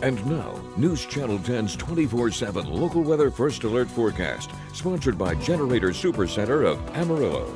And now, News Channel 10's 24/7 local weather first alert forecast, sponsored by Generator Supercenter of Amarillo.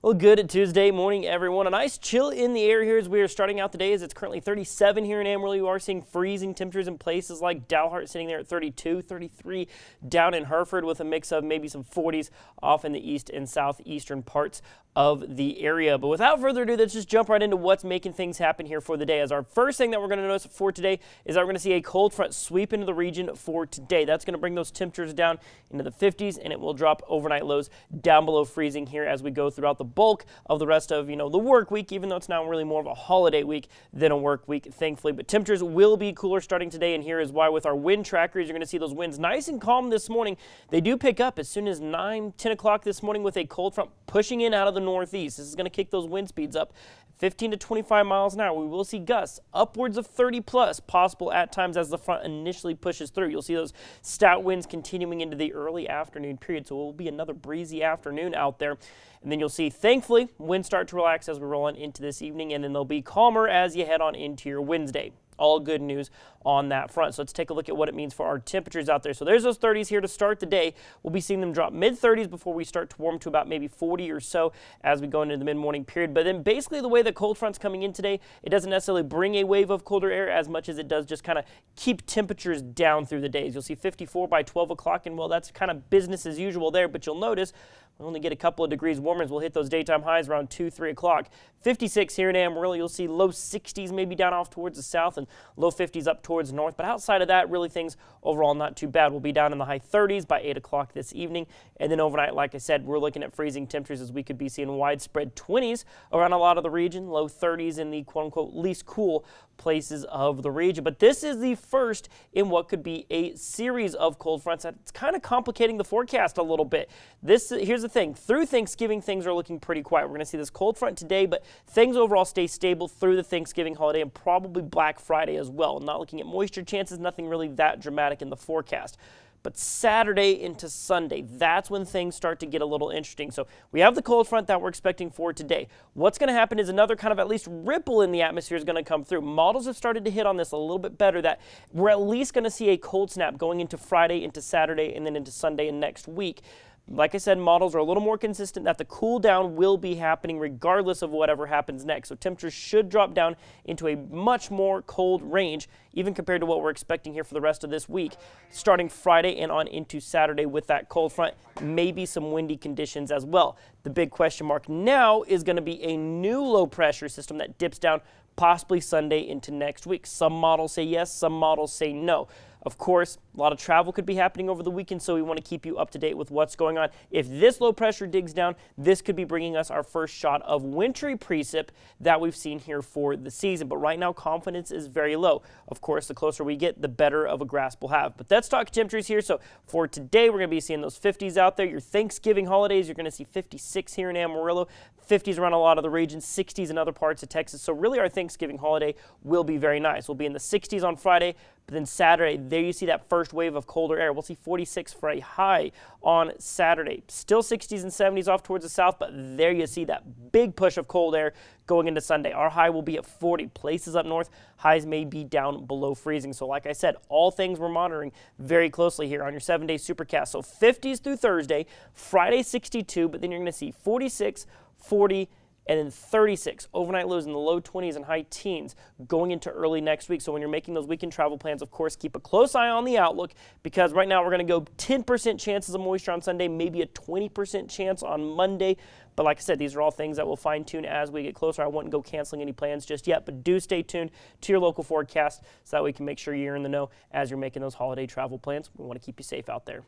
Well, good Tuesday morning, everyone. A nice chill in the air here as we are starting out the day, as it's currently 37 here in Amarillo. You are seeing freezing temperatures in places like Dalhart sitting there at 32, 33 down in Hereford, with a mix of maybe some 40s off in the east and southeastern parts of the area. But without further ado, let's just jump right into what's making things happen here for the day. As our first thing that we're going to notice for today is that we're going to see a cold front sweep into the region for today. That's going to bring those temperatures down into the 50s, and it will drop overnight lows down below freezing here as we go throughout the bulk of the rest of, the work week, even though it's now really more of a holiday week than a work week, thankfully. But temperatures will be cooler starting today, and here is why. With our wind trackers, you're going to see those winds nice and calm this morning. They do pick up as soon as 9, 10 o'clock this morning with a cold front pushing in out of the northeast. This is going to kick those wind speeds up 15 to 25 miles an hour. We will see gusts upwards of 30 plus possible at times as the front initially pushes through. You'll see those stout winds continuing into the early afternoon period, so it will be another breezy afternoon out there. And then you'll see, thankfully, winds start to relax as we roll on into this evening, and then they'll be calmer as you head on into your Wednesday. All good news on that front. So let's take a look at what it means for our temperatures out there. So there's those 30s here to start the day. We'll be seeing them drop mid-30s before we start to warm to about maybe 40 or so as we go into the mid-morning period. But then basically the way the cold front's coming in today, it doesn't necessarily bring a wave of colder air as much as it does just kind of keep temperatures down through the days. You'll see 54 by 12 o'clock, and well, that's kind of business as usual there, but you'll notice we'll only get a couple of degrees warmer as we'll hit those daytime highs around 2, 3 o'clock. 56 here in Amarillo. You'll see low 60s maybe down off towards the south and low 50s up towards the north. But outside of that, really things overall not too bad. We'll be down in the high 30s by 8 o'clock this evening. And then overnight, like I said, we're looking at freezing temperatures as we could be seeing widespread 20s around a lot of the region, low 30s in the quote-unquote least cool places of the region. But this is the first in what could be a series of cold fronts that's kind of complicating the forecast a little bit. Here's the thing. Through Thanksgiving, things are looking pretty quiet. We're going to see this cold front today, but things overall stay stable through the Thanksgiving holiday and probably Black Friday as well. I'm not looking at moisture chances, nothing really that dramatic in the forecast. But Saturday into Sunday, that's when things start to get a little interesting. So we have the cold front that we're expecting for today. What's going to happen is another kind of at least ripple in the atmosphere is going to come through. Models have started to hit on this a little bit better, that we're at least going to see a cold snap going into Friday, into Saturday, and then into Sunday and next week. Like I said, models are a little more consistent that the cool down will be happening regardless of whatever happens next. So temperatures should drop down into a much more cold range, even compared to what we're expecting here for the rest of this week, starting Friday and on into Saturday with that cold front, maybe some windy conditions as well. The big question mark now is going to be a new low pressure system that dips down possibly Sunday into next week. Some models say yes, some models say no. Of course, a lot of travel could be happening over the weekend, so we want to keep you up to date with what's going on. If this low pressure digs down, this could be bringing us our first shot of wintry precip that we've seen here for the season. But right now, confidence is very low. Of course, the closer we get, the better of a grasp we'll have. But let's talk temperatures here. So for today, we're going to be seeing those 50s out there. Your Thanksgiving holidays, you're going to see 56 here in Amarillo, 50s around a lot of the regions, 60s in other parts of Texas. So really, our Thanksgiving holiday will be very nice. We'll be in the 60s on Friday, but then Saturday, there you see that first wave of colder air. We'll see 46 for a high on Saturday. Still 60s and 70s off towards the south, but there you see that big push of cold air going into Sunday. Our high will be at 40. Places up north, highs may be down below freezing. So like I said, all things we're monitoring very closely here on your 7-day supercast. So 50s through Thursday, Friday 62, but then you're going to see 46, 40, and then 36. Overnight lows in the low 20s and high teens going into early next week. So when you're making those weekend travel plans, of course, keep a close eye on the outlook, because right now we're going to go 10% chances of moisture on Sunday, maybe a 20% chance on Monday. But like I said, these are all things that we'll fine tune as we get closer. I wouldn't go canceling any plans just yet, but do stay tuned to your local forecast so that we can make sure you're in the know as you're making those holiday travel plans. We want to keep you safe out there.